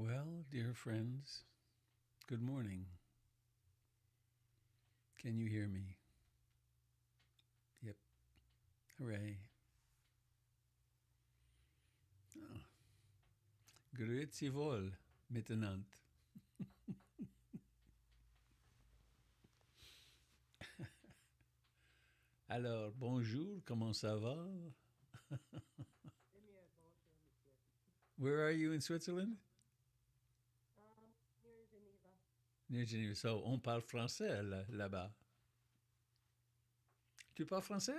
Well, dear friends, good morning. Can you hear me? Yep. Hooray. Oh. Grüezi wohl miteinander. Alors, bonjour, comment ça va? Where are you in Switzerland? Near Geneva. So, on parle français là-bas. Tu parles français?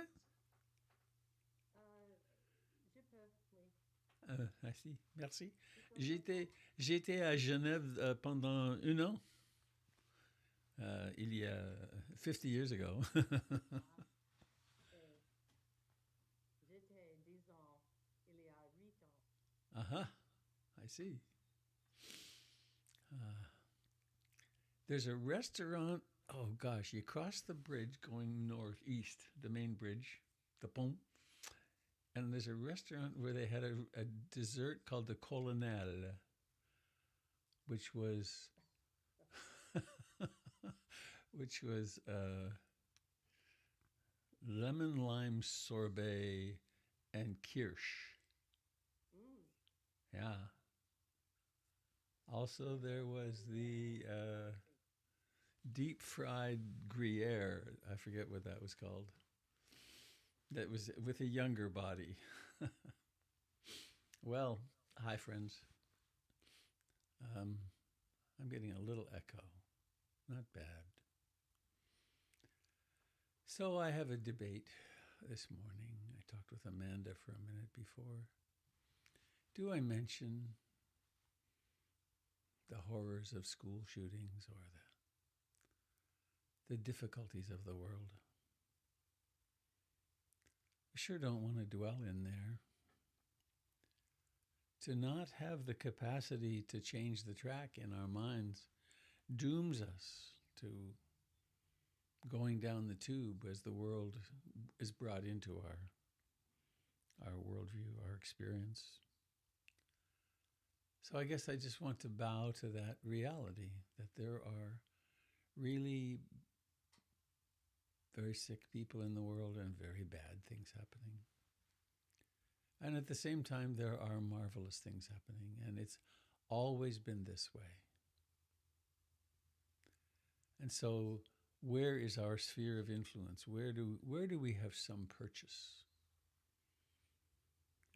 Merci, merci. J'étais à Genève pendant un an, il y a 50 years ago. Uh-huh, I see. Uh, there's a restaurant. Oh gosh, you cross the bridge going northeast, the main bridge, the pont, and there's a restaurant where they had a dessert called the Colonel, which was which was lemon lime sorbet and kirsch. Yeah. Also, there was the deep fried Gruyere. I forget what that was called. That was with a younger body. Well, hi, friends. Um, I'm getting a little echo. Not bad. So I have a debate this morning. I talked with Amanda for a minute before. Do I mention the horrors of school shootings or the difficulties of the world? I sure don't want to dwell in there. To not have the capacity to change the track in our minds dooms us to going down the tube as the world is brought into our worldview, our experience. So I guess I just want to bow to that reality that there are really very sick people in the world and very bad things happening. And at the same time, there are marvelous things happening, and it's always been this way. And so, where is our sphere of influence? Where do we have some purchase?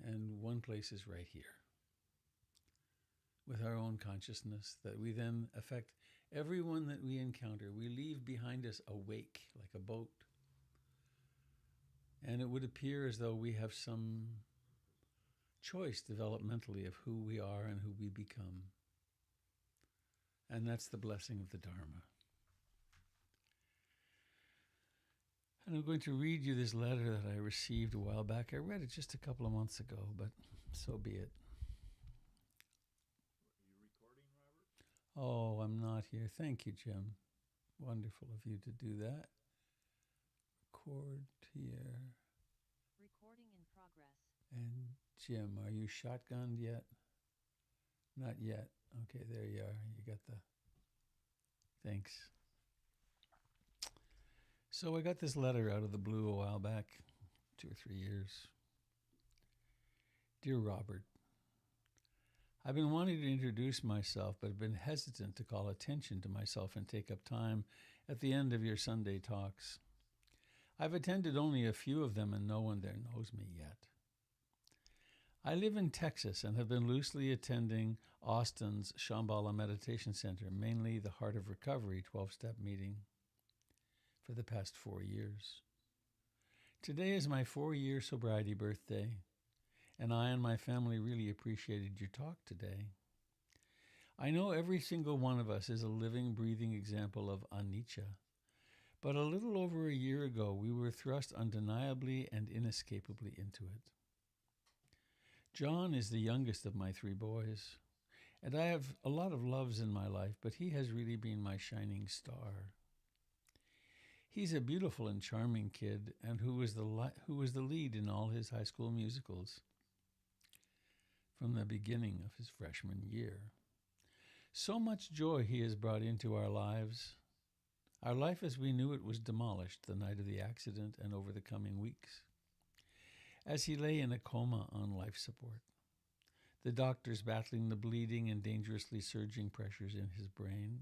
And one place is right here, with our own consciousness, that we then affect everyone that we encounter. We leave behind us a wake, like a boat. And it would appear as though we have some choice developmentally of who we are and who we become. And that's the blessing of the Dharma. And I'm going to read you this letter that I received a while back. I read it just a couple of months ago, but so be it. Are you recording, Robert? Oh, I'm not here. Thank you, Jim. Wonderful of you to do that. Record here. Recording in progress. And Jim, are you shotgunned yet? Not yet. Okay, there you are. You got the... Thanks. So I got this letter out of the blue a while back, 2 or 3 years. Dear Robert, I've been wanting to introduce myself, but have been hesitant to call attention to myself and take up time at the end of your Sunday talks. I've attended only a few of them and no one there knows me yet. I live in Texas and have been loosely attending Austin's Shambhala Meditation Center, mainly the Heart of Recovery 12-step meeting, for the past 4 years. Today is my 4-year sobriety birthday, and I and my family really appreciated your talk today. I know every single one of us is a living, breathing example of anicca, but a little over a year ago, we were thrust undeniably and inescapably into it. John is the youngest of my 3 boys, and I have a lot of loves in my life, but he has really been my shining star. He's a beautiful and charming kid, and who was the lead in all his high school musicals from the beginning of his freshman year. So much joy he has brought into our lives. Our life as we knew it was demolished the night of the accident and over the coming weeks. As he lay in a coma on life support, the doctors battling the bleeding and dangerously surging pressures in his brain,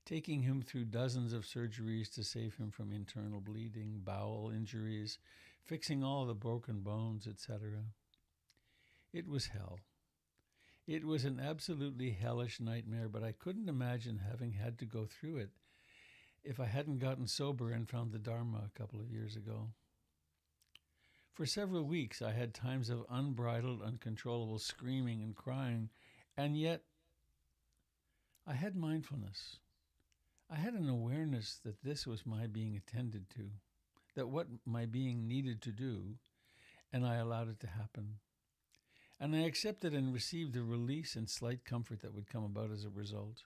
taking him through dozens of surgeries to save him from internal bleeding, bowel injuries, fixing all the broken bones, etc. It was hell. It was an absolutely hellish nightmare, but I couldn't imagine having had to go through it if I hadn't gotten sober and found the Dharma a couple of years ago. For several weeks, I had times of unbridled, uncontrollable screaming and crying, and yet I had mindfulness. I had an awareness that this was my being attended to, that what my being needed to do, and I allowed it to happen. And I accepted and received the release and slight comfort that would come about as a result.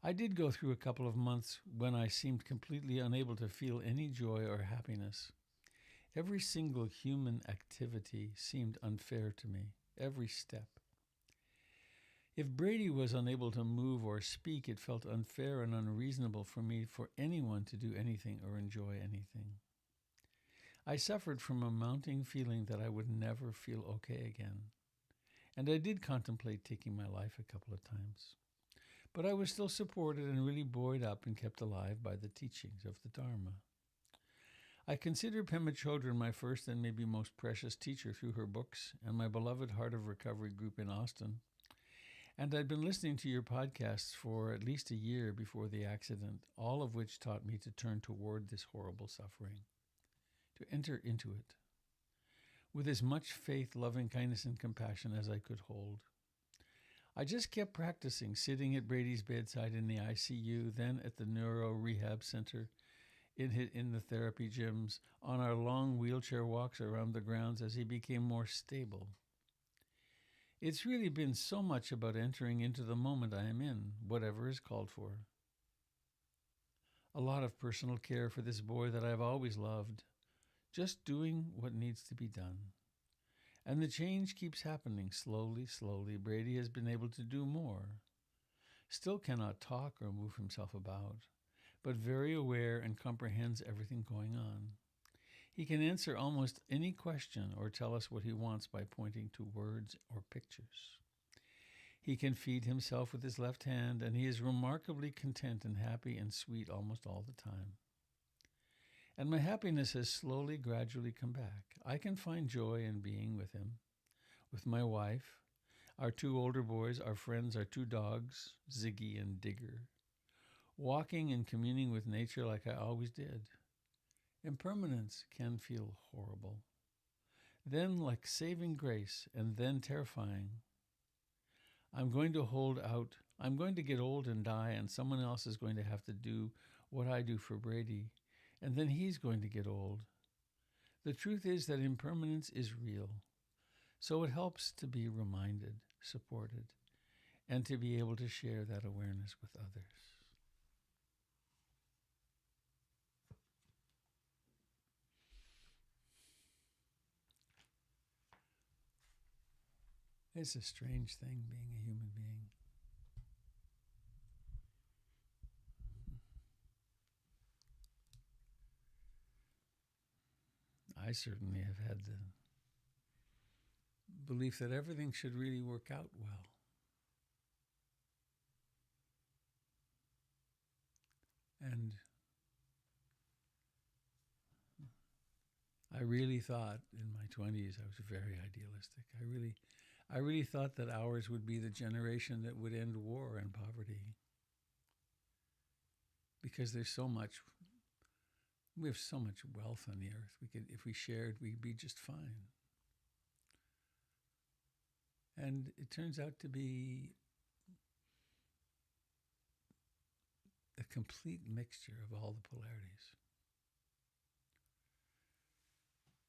I did go through a couple of months when I seemed completely unable to feel any joy or happiness. Every single human activity seemed unfair to me, every step. If Brady was unable to move or speak, it felt unfair and unreasonable for me for anyone to do anything or enjoy anything. I suffered from a mounting feeling that I would never feel okay again, and I did contemplate taking my life a couple of times. But I was still supported and really buoyed up and kept alive by the teachings of the Dharma. I consider Pema Chodron my first and maybe most precious teacher through her books and my beloved Heart of Recovery group in Austin. And I'd been listening to your podcasts for at least a year before the accident, all of which taught me to turn toward this horrible suffering, to enter into it with as much faith, loving kindness, and compassion as I could hold. I just kept practicing, sitting at Brady's bedside in the ICU, then at the Neuro Rehab Center, in the therapy gyms, on our long wheelchair walks around the grounds as he became more stable. It's really been so much about entering into the moment I am in, whatever is called for. A lot of personal care for this boy that I've always loved, just doing what needs to be done. And the change keeps happening slowly, slowly. Brady has been able to do more. Still cannot talk or move himself about, but very aware and comprehends everything going on. He can answer almost any question or tell us what he wants by pointing to words or pictures. He can feed himself with his left hand, and he is remarkably content and happy and sweet almost all the time. And my happiness has slowly, gradually come back. I can find joy in being with him, with my wife, our two older boys, our friends, our two dogs, Ziggy and Digger, walking and communing with nature like I always did. Impermanence can feel horrible, then like saving grace, and then terrifying. I'm going to hold out. I'm going to get old and die, and someone else is going to have to do what I do for Brady, and then he's going to get old. The truth is that impermanence is real, so it helps to be reminded, supported, and to be able to share that awareness with others. It's a strange thing being a human being. I certainly have had the belief that everything should really work out well. And I really thought in my 20s I was very idealistic. I really thought that ours would be the generation that would end war and poverty. Because there's so much, we have so much wealth on the earth. If we shared, we'd be just fine. And it turns out to be a complete mixture of all the polarities.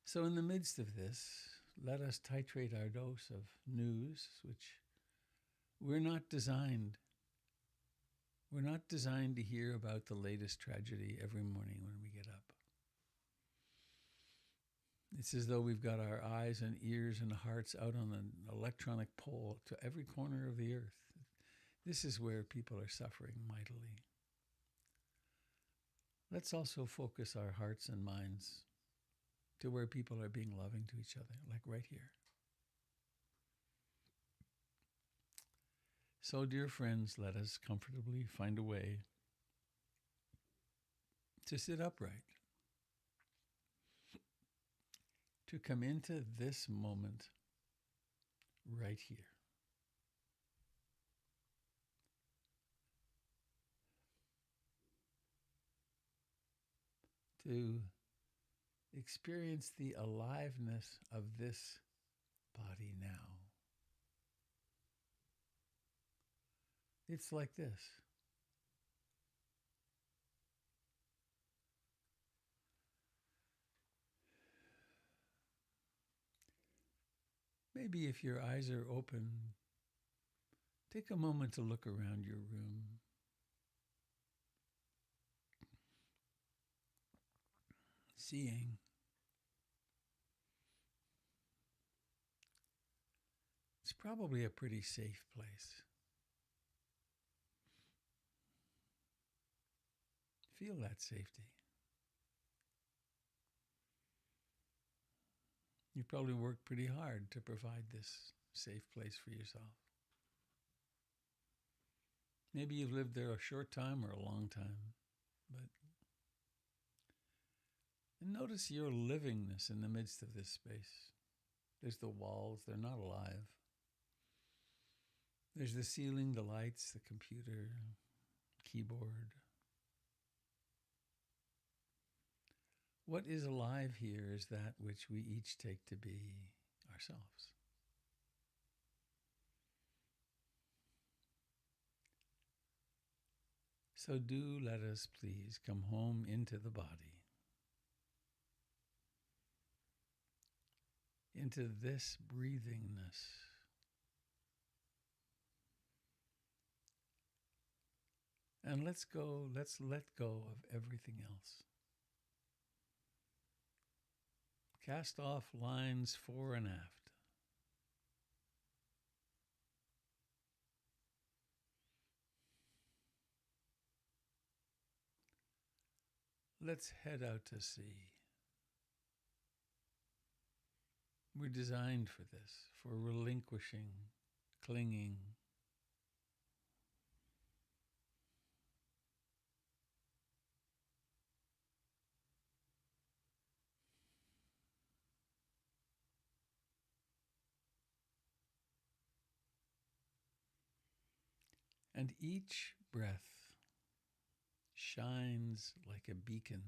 So in the midst of this, let us titrate our dose of news, which we're not designed to hear about the latest tragedy every morning when we get up. It's as though we've got our eyes and ears and hearts out on an electronic pole to every corner of the earth. This is where people are suffering mightily. Let's also focus our hearts and minds to where people are being loving to each other, like right here. So, dear friends, let us comfortably find a way to sit upright, to come into this moment right here. To experience the aliveness of this body now. It's like this. Maybe if your eyes are open, take a moment to look around your room. Seeing it's probably a pretty safe place. Feel that safety. You probably worked pretty hard to provide this safe place for yourself. Maybe you've lived there a short time or a long time, but notice your livingness in the midst of this space. There's the walls, they're not alive. There's the ceiling, the lights, the computer, keyboard. What is alive here is that which we each take to be ourselves. So do let us please come home into the body, into this breathingness. And let's let go of everything else. Cast off lines fore and aft. Let's head out to sea. We're designed for this, for relinquishing, clinging. And each breath shines like a beacon.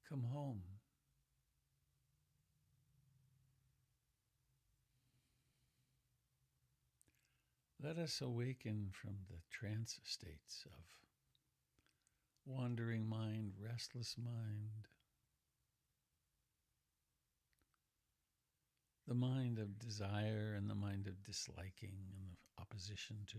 Come home. Let us awaken from the trance states of wandering mind, restless mind, the mind of desire and the mind of disliking and of opposition to.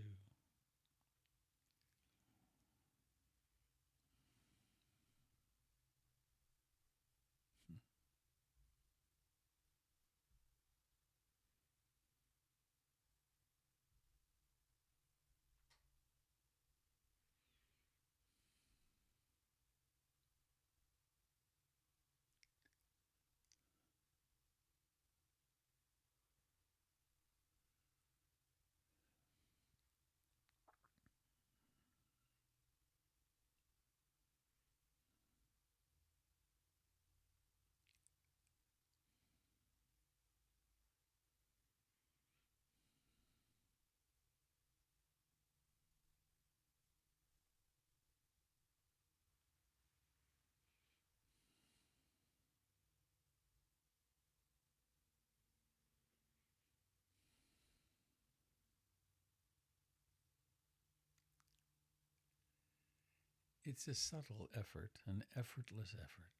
It's a subtle effort, an effortless effort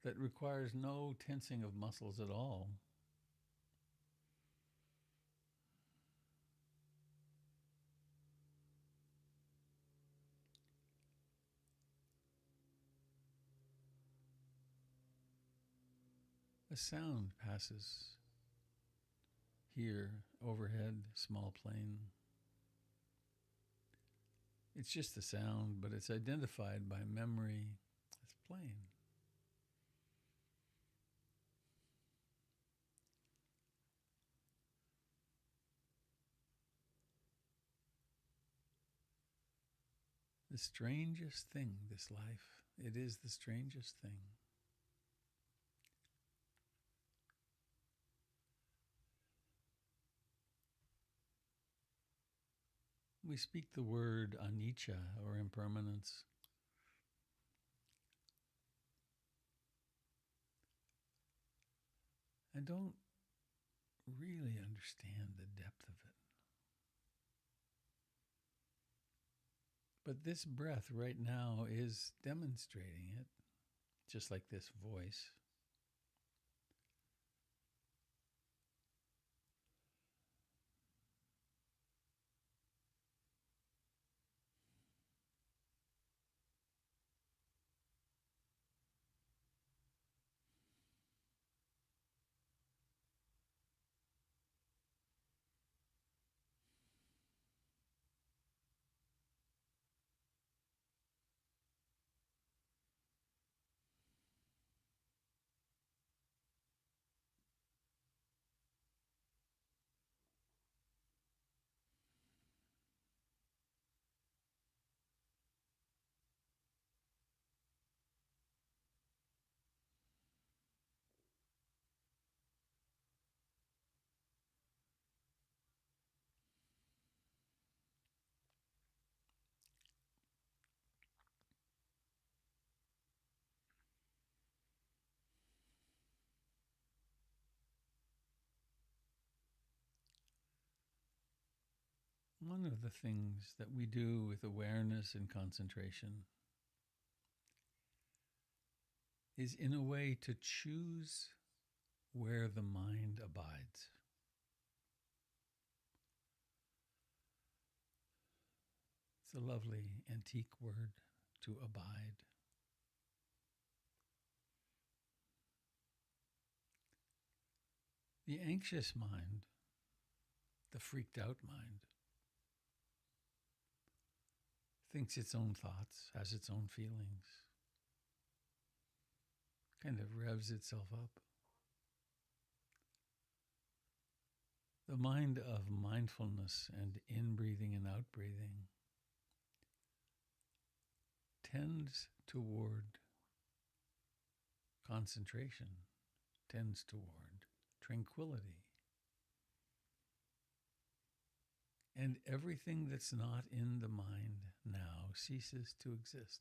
that requires no tensing of muscles at all. A sound passes here overhead, small plane. It's just a sound, but it's identified by memory as plane. The strangest thing, this life. It is the strangest thing. We speak the word anicca or impermanence. I don't really understand the depth of it. But this breath right now is demonstrating it, just like this voice. One of the things that we do with awareness and concentration is, in a way, to choose where the mind abides. It's a lovely antique word, to abide. The anxious mind, the freaked out mind, thinks its own thoughts, has its own feelings, kind of revs itself up. The mind of mindfulness and in-breathing and out-breathing tends toward concentration, tends toward tranquility. And everything that's not in the mind now ceases to exist.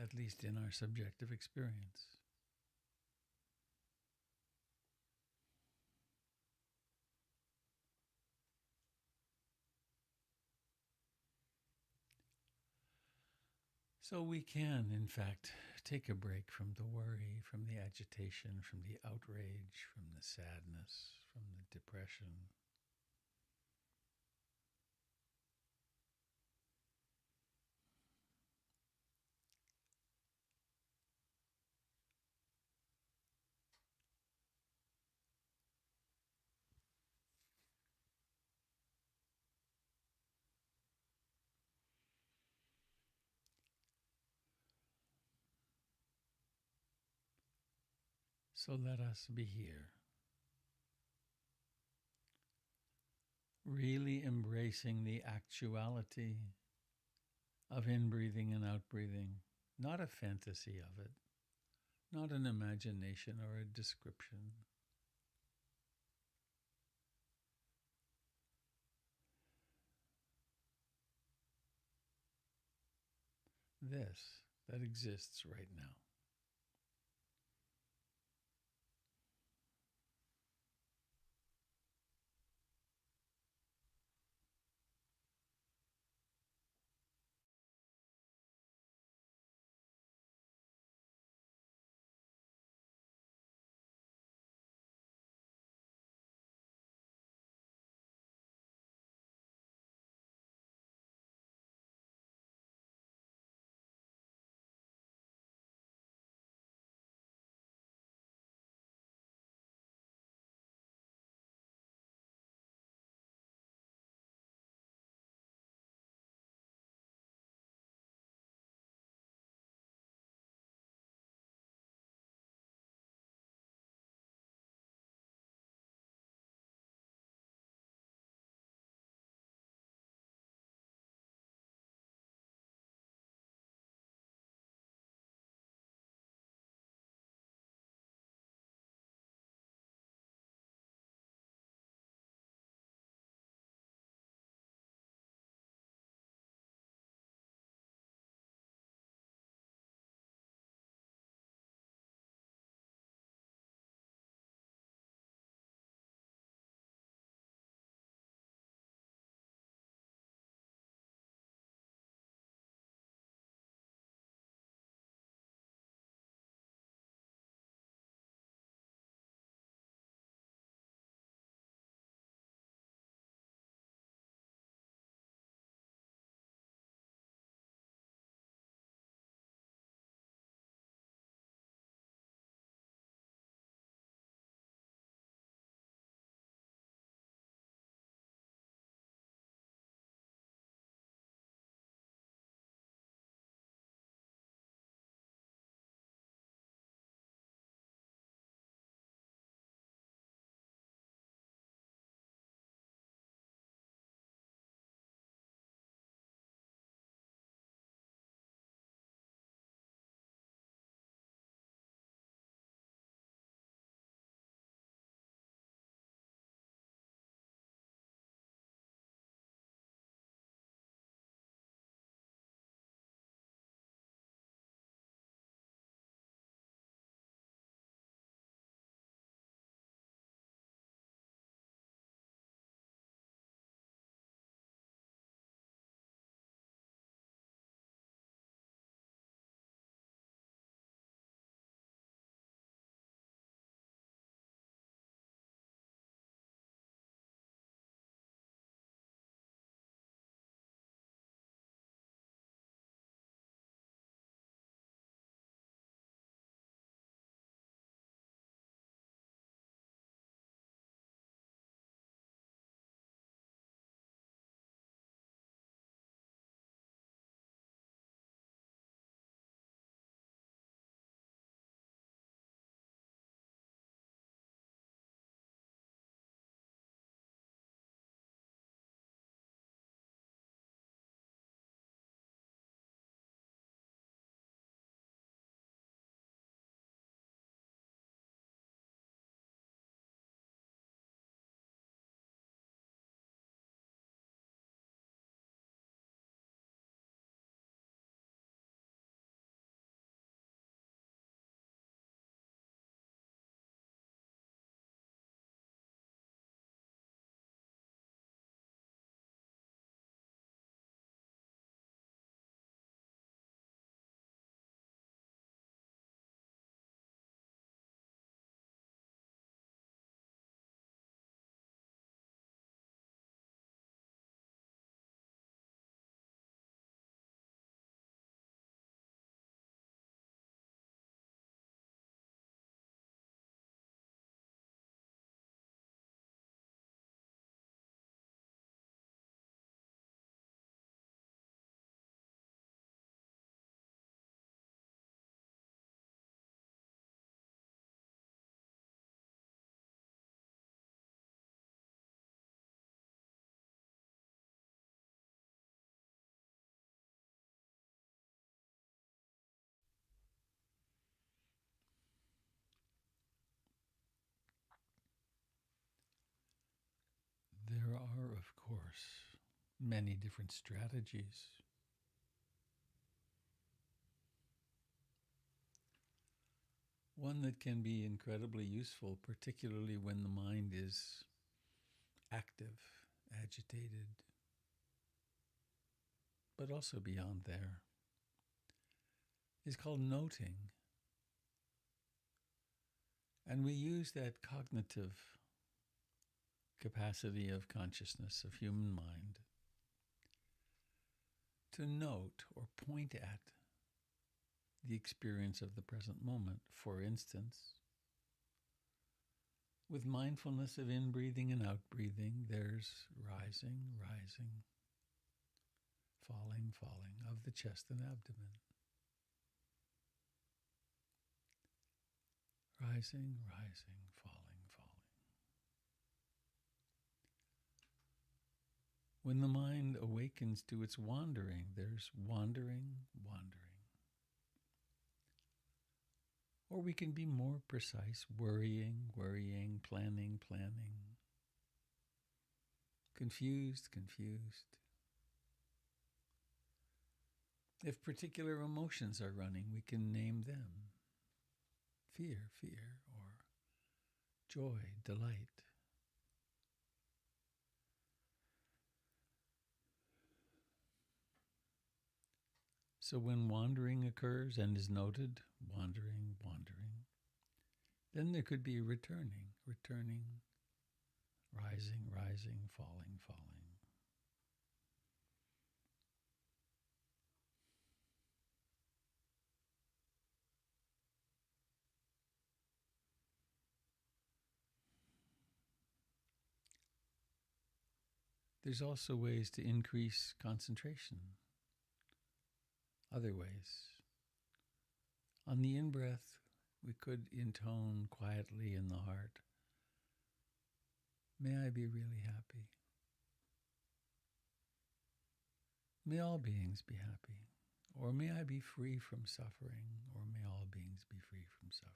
At least in our subjective experience. So we can, in fact, take a break from the worry, from the agitation, from the outrage, from the sadness, from the depression. So let us be here, really embracing the actuality of in-breathing and out-breathing, not a fantasy of it, not an imagination or a description. This that exists right now. many different strategies. One that can be incredibly useful, particularly when the mind is active, agitated, but also beyond there, is called noting. And we use that cognitive capacity of consciousness, of human mind, to note or point at the experience of the present moment. For instance, with mindfulness of in-breathing and out-breathing, there's rising, rising, falling, falling of the chest and abdomen. Rising, rising, falling, falling. When the mind awakens to its wandering, there's wandering, wandering. Or we can be more precise, worrying, worrying, planning, planning. Confused, confused. If particular emotions are running, we can name them. Fear, fear, or joy, delight. So when wandering occurs and is noted, wandering, wandering, then there could be returning, returning, rising, rising, falling, falling. There's also ways to increase concentration. Other ways. On the in-breath, we could intone quietly in the heart, may I be really happy. May all beings be happy. Or may I be free from suffering, or may all beings be free from suffering.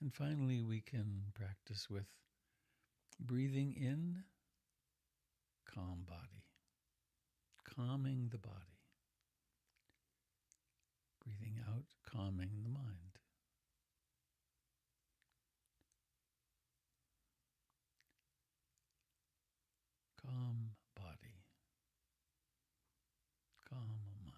And finally, we can practice with breathing in, calm body, calming the body. Breathing out, calming the mind. Calm body, calm mind.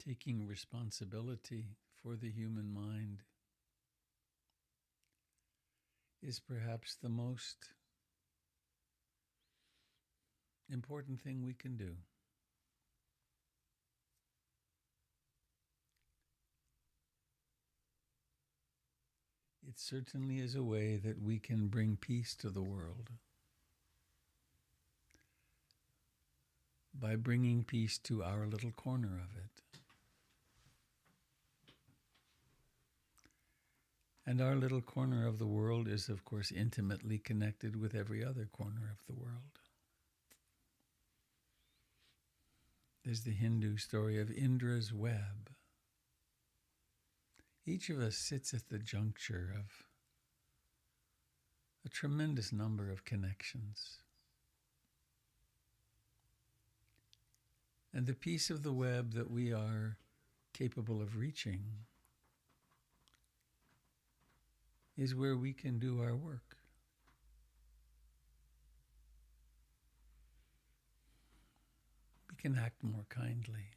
taking responsibility for the human mind is perhaps the most important thing we can do. It certainly is a way that we can bring peace to the world by bringing peace to our little corner of it. And our little corner of the world is, of course, intimately connected with every other corner of the world. There's the Hindu story of Indra's web. Each of us sits at the juncture of a tremendous number of connections. And the piece of the web that we are capable of reaching is where we can do our work. We can act more kindly.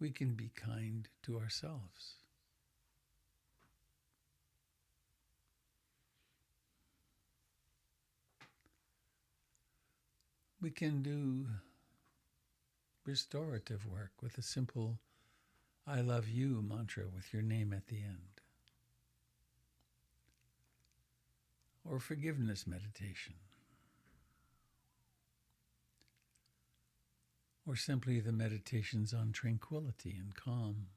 We can be kind to ourselves. We can do restorative work with a simple I love you mantra with your name at the end. Or forgiveness meditation. Or simply the meditations on tranquility and calm.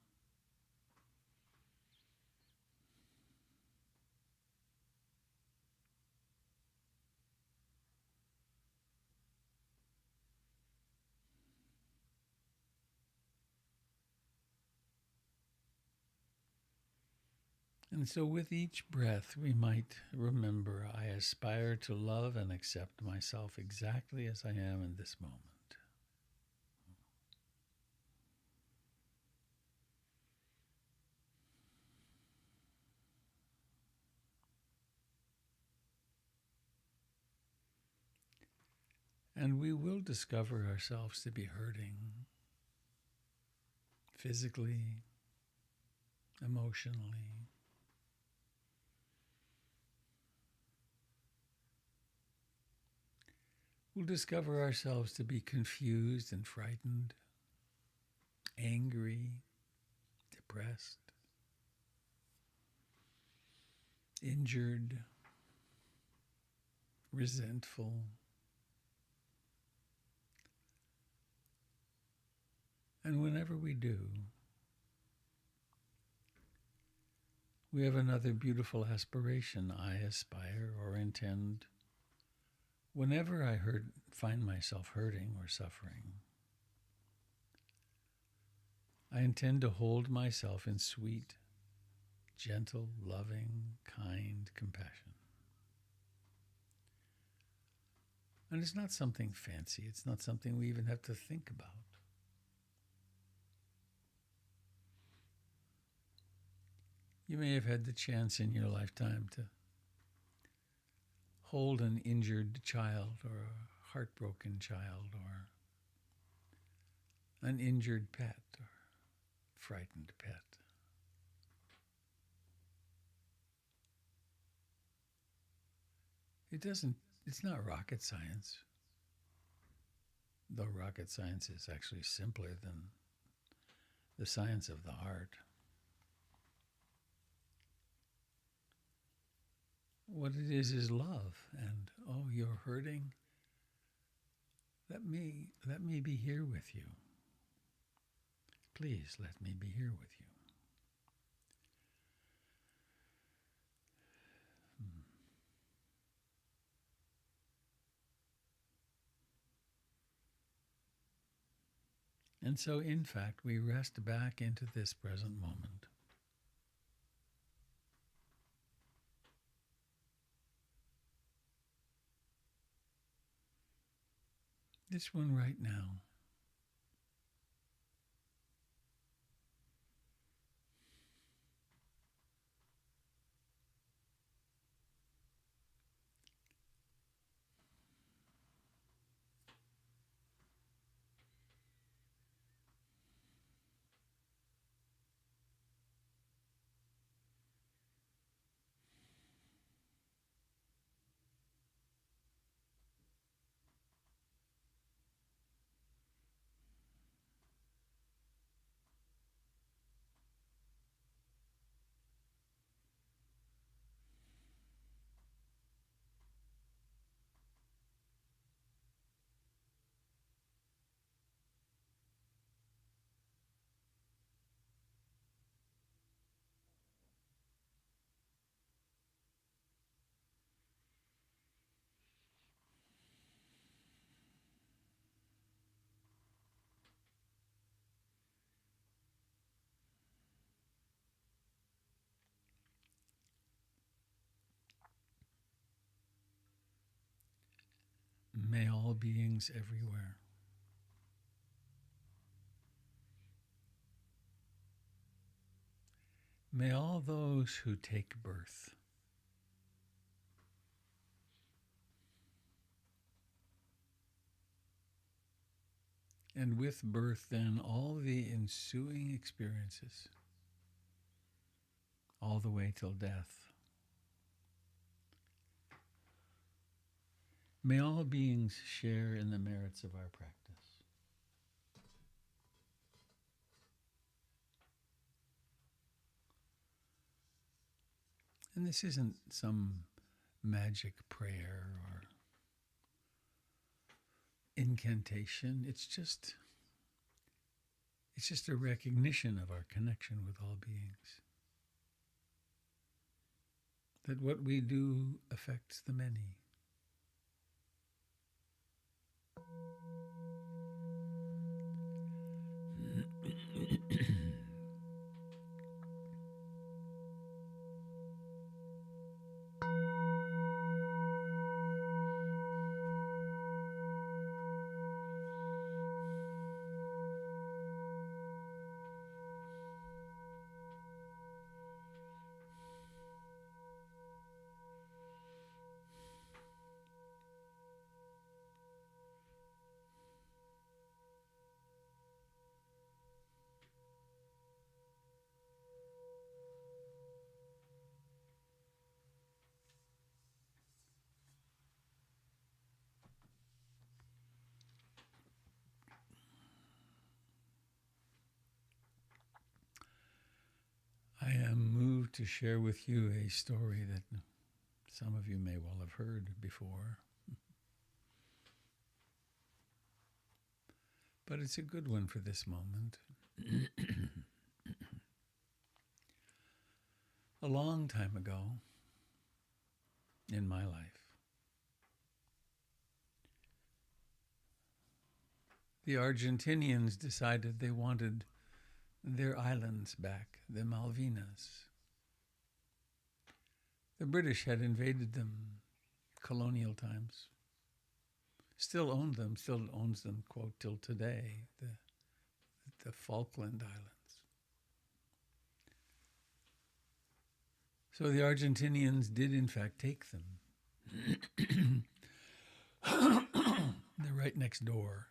And so with each breath, we might remember, I aspire to love and accept myself exactly as I am in this moment. And we will discover ourselves to be hurting physically, emotionally. We'll discover ourselves to be confused and frightened, angry, depressed, injured, resentful. And whenever we do, we have another beautiful aspiration. I aspire or intend, whenever I find myself hurting or suffering, I intend to hold myself in sweet, gentle, loving, kind compassion. And it's not something fancy. It's not something we even have to think about. You may have had the chance in your lifetime to hold an injured child or a heartbroken child or an injured pet or frightened pet. It's not rocket science, though rocket science is actually simpler than the science of the heart. What it is love, and oh, you're hurting. Let me be here with you. Please let me be here with you. And so, in fact, we rest back into this present moment. This one right now. may all beings everywhere, may all those who take birth, and with birth then all the ensuing experiences, all the way till death, may all beings share in the merits of our practice. And this isn't some magic prayer or incantation. It's just a recognition of our connection with all beings. That what we do affects the many. I am moved to share with you a story that some of you may well have heard before. But it's a good one for this moment. A long time ago in my life, the Argentinians decided they wanted their islands back, the Malvinas. The British had invaded them, colonial times. Still owned them, still owns them, quote, till today, the Falkland Islands. So the Argentinians did in fact take them. They're right next door.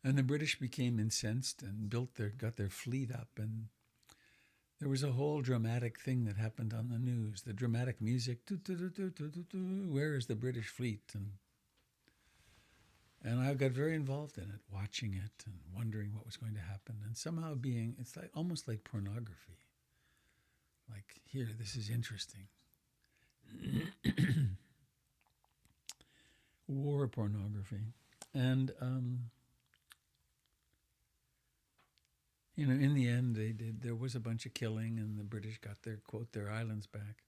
And the British became incensed and got their fleet up, and there was a whole dramatic thing that happened on the news. The dramatic music, where is the British fleet? And I got very involved in it, watching it and wondering what was going to happen. And somehow it's like almost like pornography. Like, here, this is interesting. War pornography. And in the end, there was a bunch of killing, and the British got their islands back.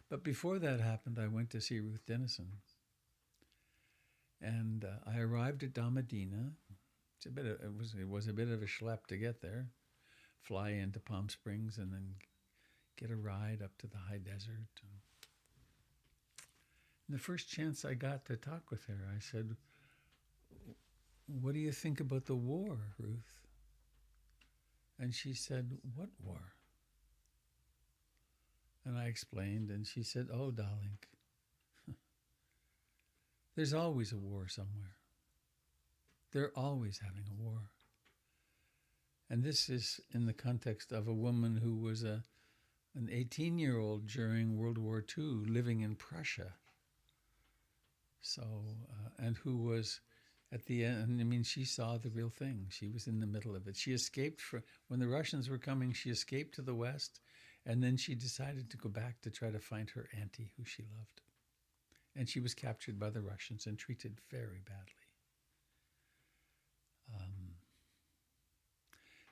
But before that happened, I went to see Ruth Denison. And I arrived at Damadina. It was a bit of a schlep to get there. Fly into Palm Springs and then get a ride up to the high desert. And the first chance I got to talk with her, I said, "What do you think about the war, Ruth?" And she said, "What war?" And I explained, and she said, "Oh, darling, there's always a war somewhere. They're always having a war." And this is in the context of a woman who was an 18-year-old during World War II living in Prussia. So, and who was at the end, I mean, she saw the real thing. She was in the middle of it. She escaped when the Russians were coming, she escaped to the West, and then she decided to go back to try to find her auntie who she loved. And she was captured by the Russians and treated very badly.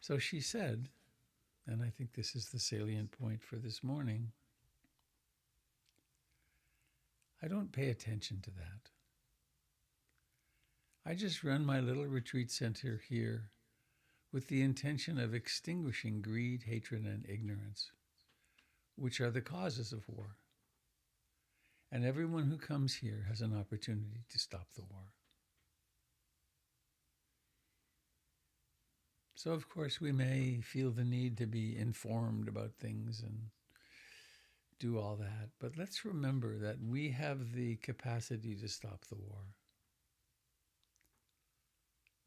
So she said, and I think this is the salient point for this morning, I don't pay attention to that. I just run my little retreat center here with the intention of extinguishing greed, hatred, and ignorance, which are the causes of war. And everyone who comes here has an opportunity to stop the war. So, of course, we may feel the need to be informed about things and do all that. But let's remember that we have the capacity to stop the war.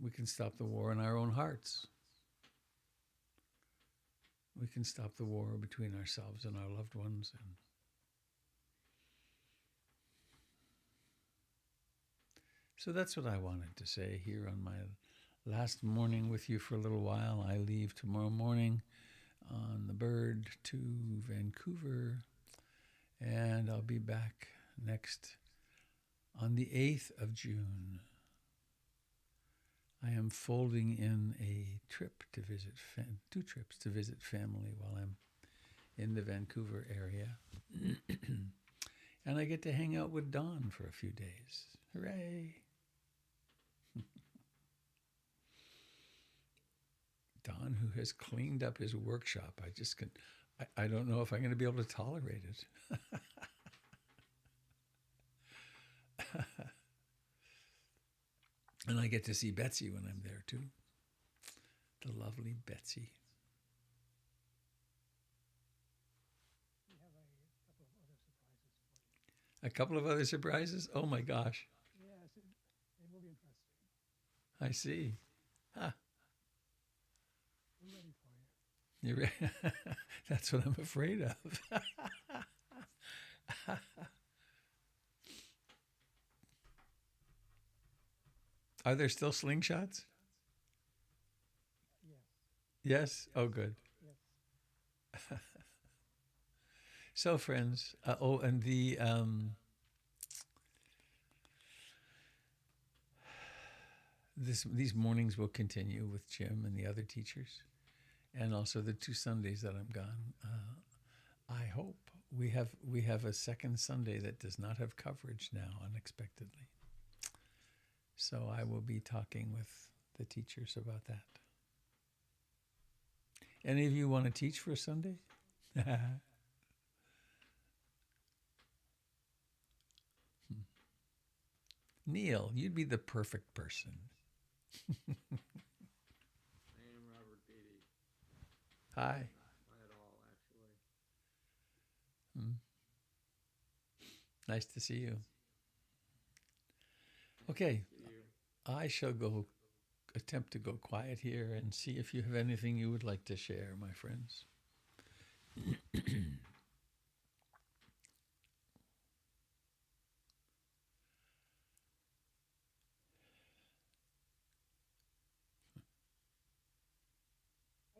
We can stop the war in our own hearts. We can stop the war between ourselves and our loved ones. And so that's what I wanted to say here on my last morning with you for a little while. I leave tomorrow morning on the bird to Vancouver, and I'll be back next on the 8th of June. I am folding in a trip to visit, 2 trips to visit family while I'm in the Vancouver area. And I get to hang out with Don for a few days. Hooray! Don, who has cleaned up his workshop. I don't know if I'm going to be able to tolerate it. And I get to see Betsy when I'm there too. The lovely Betsy. We have a couple of other surprises for you. A couple of other surprises? Oh my gosh. Yes, it will be interesting. I see. Ah, We're ready for you. you're right. That's what I'm afraid of. Are there still slingshots? Yes, Yes? Oh, good. yes. So, friends, and these mornings will continue with Jim and the other teachers, and also the 2 Sundays that I'm gone. I hope we have a second Sunday that does not have coverage now, unexpectedly. So I will be talking with the teachers about that. Any of you want to teach for a Sunday? Neil, you'd be the perfect person. I am Robert Beatty. Hi. Not at all, actually. Nice to see you. Okay, See you. I shall attempt to go quiet here and see if you have anything you would like to share, my friends. I'd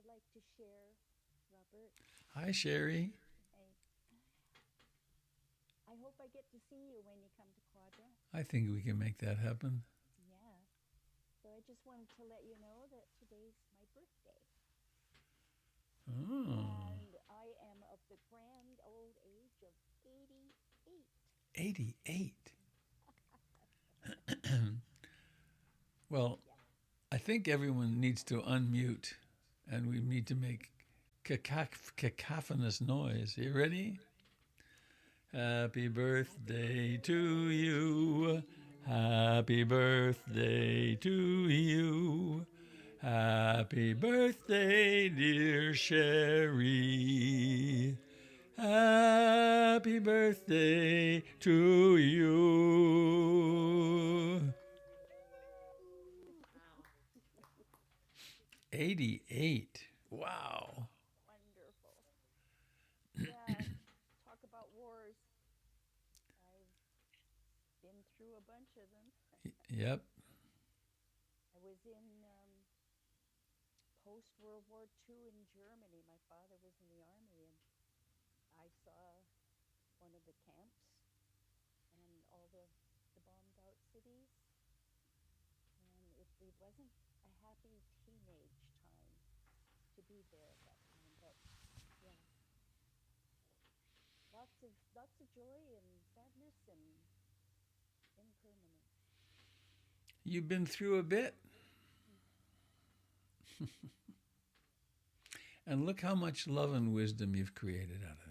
like to share, Robert. Hi, Sherry. I hope I get to see you when you come to Quadra. I think we can make that happen. Yeah. So I just wanted to let you know that today's my birthday. Oh, And I am of the grand old age of 88. 88. Well, I think everyone needs to unmute, and we need to make cacophonous noise. You ready? Happy birthday to you. Happy birthday to you. Happy birthday, dear Sherry. Happy birthday to you. 88. Wow. Wonderful. Yeah. Talk about wars. I've been through a bunch of them. Yep. I was in post-World War II in Germany. My father was in the army, and I saw one of the camps and all the bombed-out cities. And it wasn't a happy teenage time to be there at that time, but yeah, lots of joy and sadness and impermanence. You've been through a bit. And look how much love and wisdom you've created out of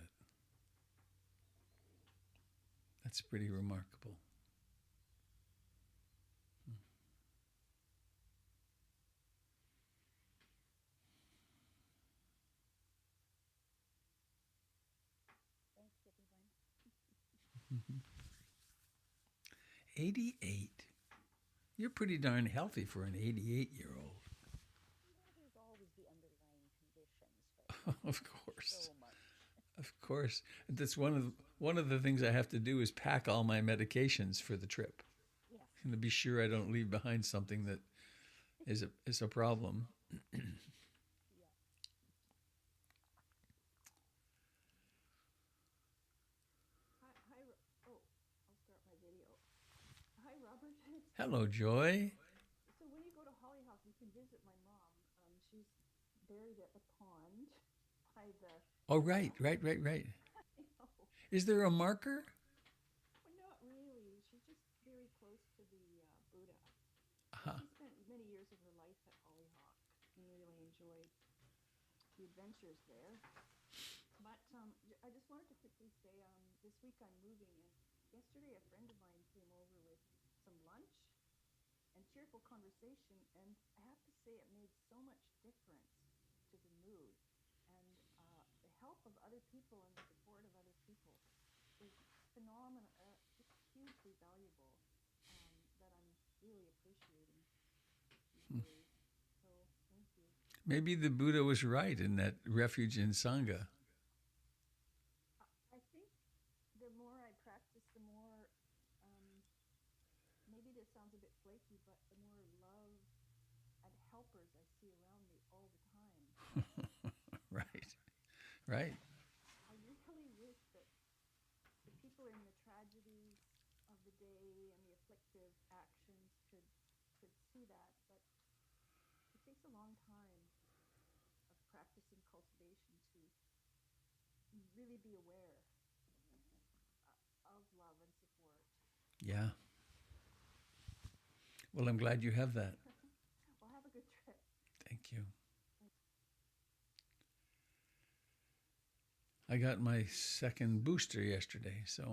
it. That's pretty remarkable. Thanks, everyone. Mm-hmm. 88. You're pretty darn healthy for an 88-year-old. Yeah, there's always the underlying conditions, but Of course. so much. Of course. That's one of the things I have to do is pack all my medications for the trip. Yes. And to be sure I don't leave behind something that is a problem. Yeah. Hi, oh, I'll start my video. Hi, Robert. Hello, Joy. So when you go to Hollyhock, you can visit my mom. She's buried at the pond by the. Oh, right. I know. Is there a marker? Well, not really. She's just very close to the Buddha. Uh-huh. She spent many years of her life at Hollyhock and really enjoyed the adventures there. But I just wanted to quickly say, this week I'm moving, and yesterday a friend of mine came over with some lunch and cheerful conversation, and I have to say it made so much difference to the mood. And the help of other people and the support of other people was phenomenal, just hugely valuable, that I'm really appreciating these days. So thank you. Maybe the Buddha was right in that refuge in Sangha. I think the more I practice, the more, maybe this sounds a bit flaky, but the more love and helpers I see around me all the time. Right. Right. I really wish that the people in the tragedies of the day and the afflictive actions could see that, but it takes a long time of practicing cultivation to really be aware of love and support. Yeah. Well, I'm glad you have that. Well, have a good trip. Thank you. I got my second booster yesterday, so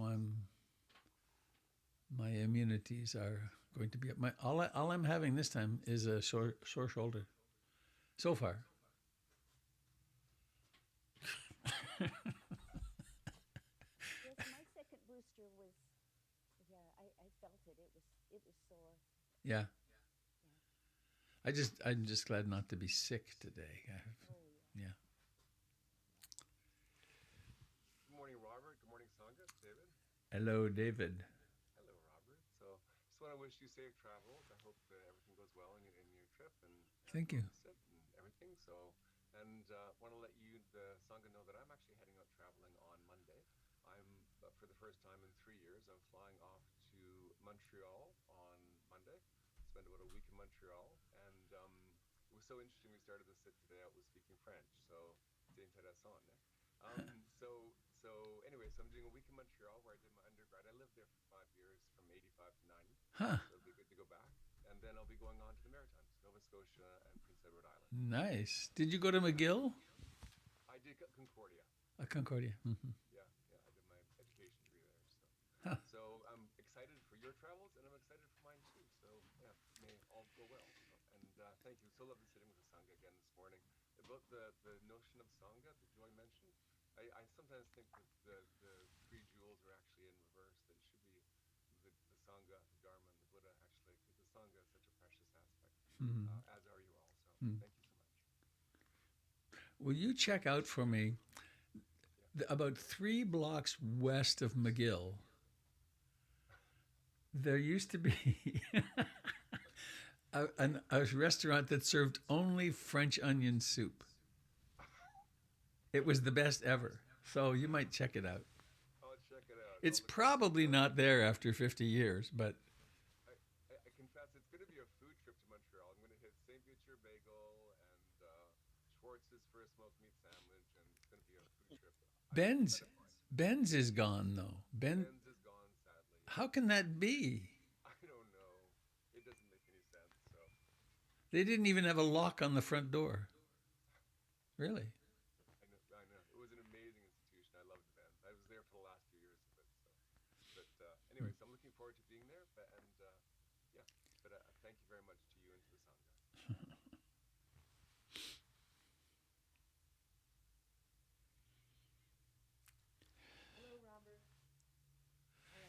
my immunities are going to be up. All I'm having this time is a sore shoulder. So far. Yes, my second booster was, yeah, I felt it. It was sore. Yeah. I'm just glad not to be sick today. Oh, yeah. Yeah. Good morning, Robert. Good morning, Sangha. It's David. Hello, David. Hello, Robert. So, just want to wish you safe travels. I hope that everything goes well in your trip and Thank you. sit and everything. So, and want to let you, the Sangha, know that I'm actually heading out traveling on Monday. I'm for the first time in 3 years. I'm flying off to Montreal on Monday. Spend about a week in Montreal, and it was so interesting. We started the sit today out with speaking French. So, c'est intéressant. So anyway, so I'm doing a week in Montreal where I did my undergrad. I lived there for 5 years, from 85 to 90. Huh. So it'll be good to go back. And then I'll be going on to the Maritimes, Nova Scotia and Prince Edward Island. Nice. Did you go to McGill? I did Concordia. Concordia. Mm-hmm. Yeah, I did my education degree there. Huh. So I'm excited for your travels, and I'm excited for mine too. So yeah, may all go well. And thank you. So lovely sitting with the Sangha again this morning. About the notion of Sangha that Joy mentioned, I sometimes think that the three jewels are actually in reverse, that it should be the Sangha, the Dharma, and the Buddha, actually, because the Sangha is such a precious aspect, Mm-hmm. As are you all. So Mm. thank you so much. Will you check out for me about 3 blocks west of McGill? There used to be a restaurant that served only French onion soup. It was the best ever. So you might check it out. I'll check it out. It's probably not there after 50 years, but I confess it's going to be a food trip to Montreal. I'm going to hit St. Viateur Bagel and Schwartz's for a smoked meat sandwich, and it's going to be a food trip. Ben's is gone, though. Ben's is gone, sadly. How can that be? I don't know. It doesn't make any sense. So They didn't even have a lock on the front door. Really? I know. It was an amazing institution. I loved Ben's. I was there for the last few years of it. So, but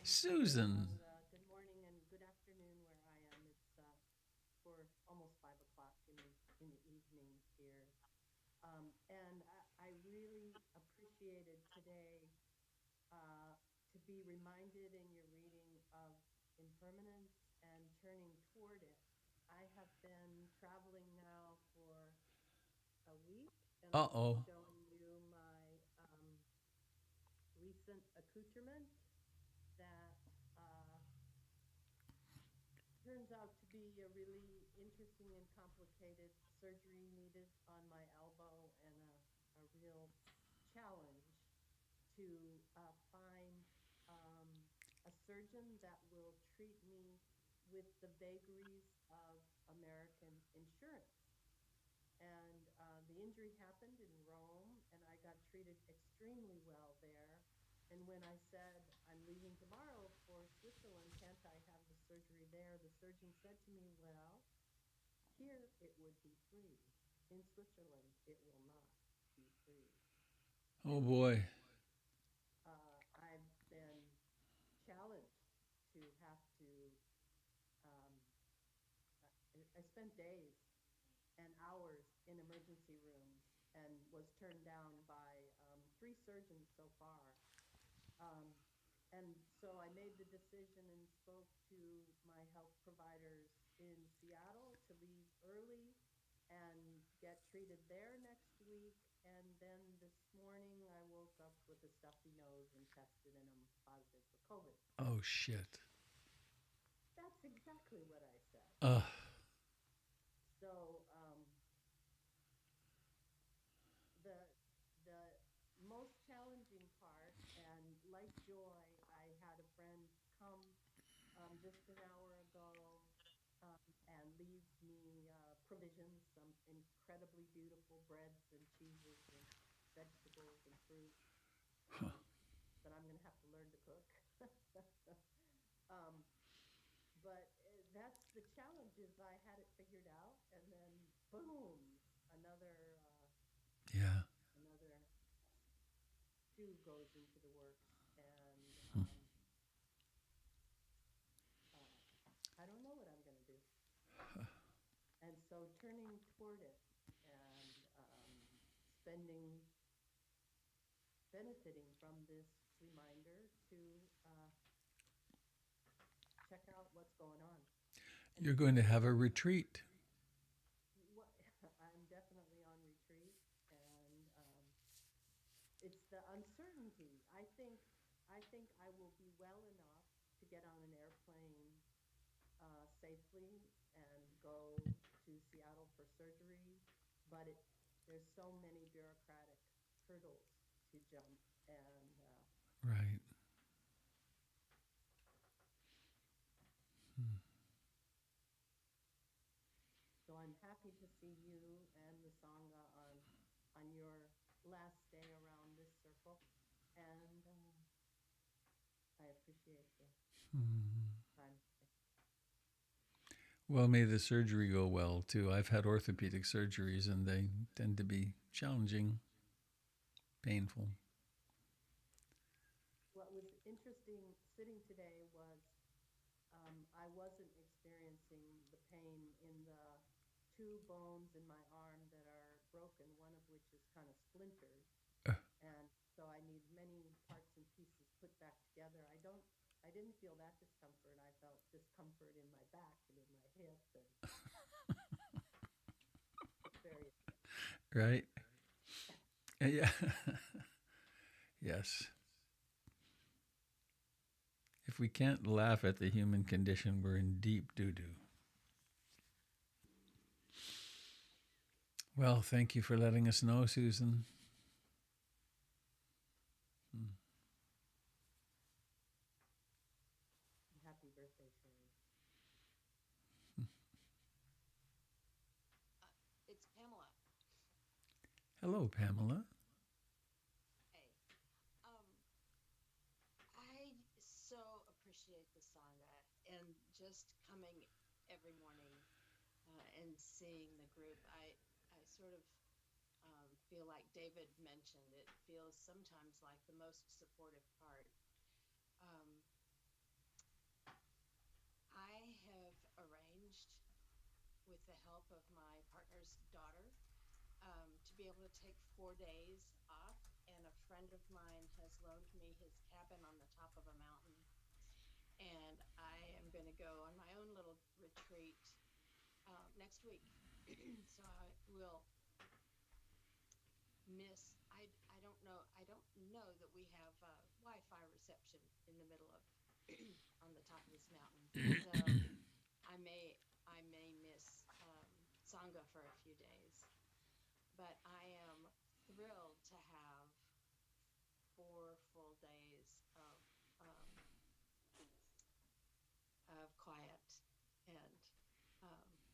Susan. Good morning and good afternoon where I am. It's for almost 5 o'clock in the evening here. And I really appreciated today to be reminded in your reading of impermanence and turning toward it. I have been traveling now for a week, and Uh I'll be oh. showing you my recent accoutrement that turns out to be a really interesting and complicated surgery needed on my elbow and a real challenge to find a surgeon that will treat me with the vagaries of American insurance. And the injury happened in Rome, and I got treated extremely well there. And when I said, I'm leaving tomorrow for Switzerland, can't I have the surgery there? The surgeon said to me, well, here it would be free. In Switzerland, it will not be free. Oh And boy. I've been challenged to have to, um, I spent days and hours in emergency rooms and was turned down by 3 surgeons so far. Um, and so I made the decision and spoke to my health providers in Seattle to leave early and get treated there next week. And then this morning I woke up with a stuffy nose and tested and I'm positive for COVID. Oh shit. That's exactly what I said. Ugh. So the the most challenging part, and like Joy, I had a friend come just an hour ago and leave me provisions, some incredibly beautiful breads and cheeses and vegetables and fruit that I'm going to have to learn to cook. um, but that's the challenge is I had it figured out, and then boom, another Yeah. another shoe goes into the works, and I don't know what I'm going to do. And so turning toward it and spending, benefiting from this reminder to check out what's going on. And You're going to have a retreat. I'm definitely on retreat, and it's the uncertainty. I think I will be well enough to get on an airplane safely and go to Seattle for surgery, but there's so many bureaucratic hurdles to jump, and Right. so I'm happy to see you and the Sangha on your last day around this circle, and I appreciate the time. Well, may the surgery go well too. I've had orthopedic surgeries and they tend to be challenging, painful. What was interesting sitting today was I wasn't experiencing the pain in the 2 bones in my arm that are broken, one of which is kind of splintered. Uh. And so I need many parts and pieces put back together. I didn't feel that discomfort. I felt discomfort in my back and in my hip and various. Right? Yeah. Yes. If we can't laugh at the human condition, we're in deep doo-doo. Well, thank you for letting us know, Susan. Happy birthday, Sherry. It's Pamela. Hello, Pamela. Hey. I so appreciate the Sangha and just coming every morning and seeing the group. I sort of feel like David mentioned, it feels sometimes like the most supportive part. Um, with the help of my partner's daughter, to be able to take 4 days off. And a friend of mine has loaned me his cabin on the top of a mountain. And I am going to go on my own little retreat next week. So I will miss. I don't know that we have Wi-Fi reception in the middle of on the top of this mountain. So I may miss Sangha for a few days. But I am thrilled to have 4 full days of quiet and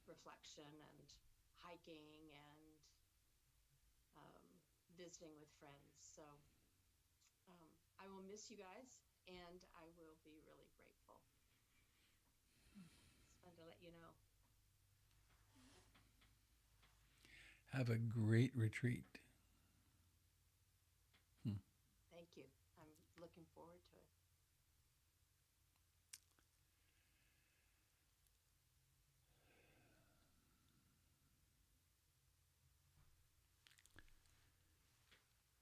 reflection and hiking and visiting with friends. So I will miss you guys, and I will be really grateful. It's fun to let you know. Have a great retreat. Thank you. I'm looking forward to it.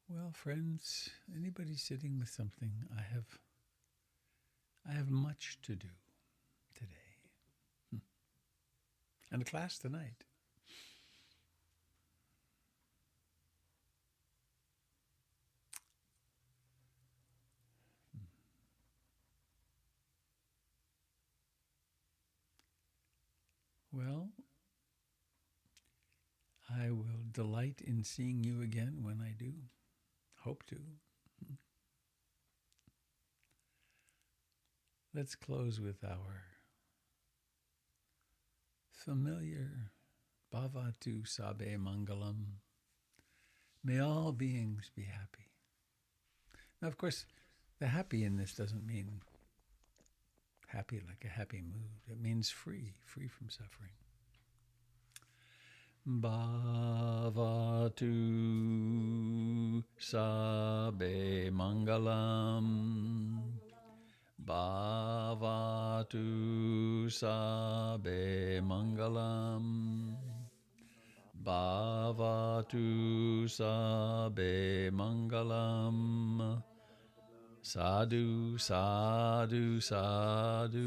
Well, friends, anybody sitting with something, I have much to do today. And a class tonight. Well, I will delight in seeing you again when I do. Hope to. Let's close with our familiar Bhavatu Sabe Mangalam. May all beings be happy. Now, of course, the happy in this doesn't mean happy like a happy mood. It means free from suffering. Bhavatu Sabe Mangalam. Bhavatu Sabe Mangalam. Bhavatu Sabe Mangalam. Sadhu, sadhu, sadhu.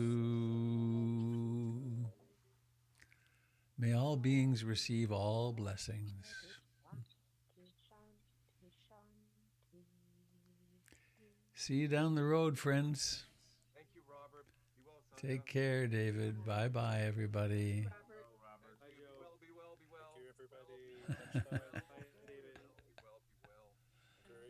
May all beings receive all blessings. See you down the road, friends. Thank you, Robert. Be well, Sangha. Take care, David. Bye-bye, everybody. Robert. Robert. Be well, be well, be well. Thank you, everybody. Much love.